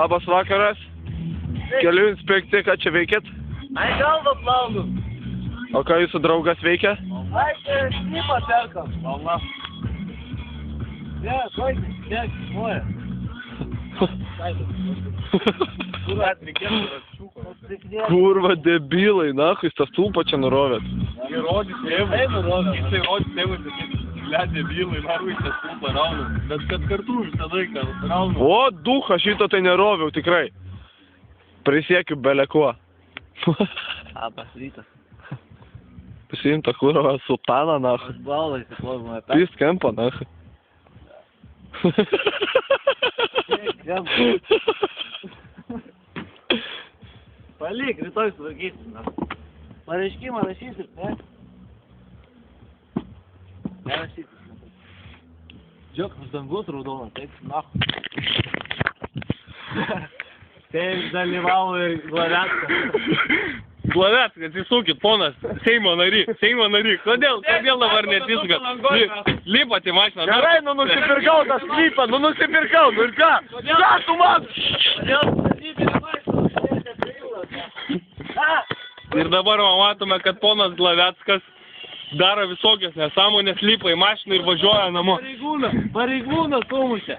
Labas vakaras. Kelių inspekcija, ką čia veikėt? Ai, galvą plaunu. O ką jūsų draugas veikia? Ai, snipą perkam. Valna. Ne, baigis, tiek, nuoja. Kurva, debilai, nachai, tas tulpą čia nurovėt. Įrodys tėvui. Jisai įrodys tėvui, kad debilai, narui tas tulpą raunu. Bet kad kartu visą laiką raunu. O, duha, šito tai neroviau, tikrai. Prisiekiu belekuo. Labas rytas. Pasiimta kurva sultaną, nachai. Balai, saklovimai, Pys kempa, nachai. Palik, rytoj sutvarkysim. Pareiškimą rašysit, ne? Nerašysit. Džiaugsmas dangus raudonas, taip, nahu. Taip dalyvavo ir Glaveckas. Glaveckas, atsisukit, ponas, Seimo nary. Kodėl dabar neatsisukat? Lipat į mašiną. Gerai, nusipirkau tą sklypą, nusipirkau, nu ir ką? Ką tu man? Ir dabar matome, kad ponas Glaveckas daro visokias nesąmonės, lipa į mašiną ir važiuoja namo. Pareigūnas sumušė.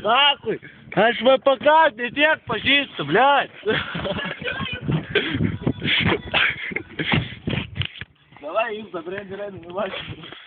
Nakui, aš VPK tiek pažįstu, bliat. Давай, Илза, бренди, маšiną.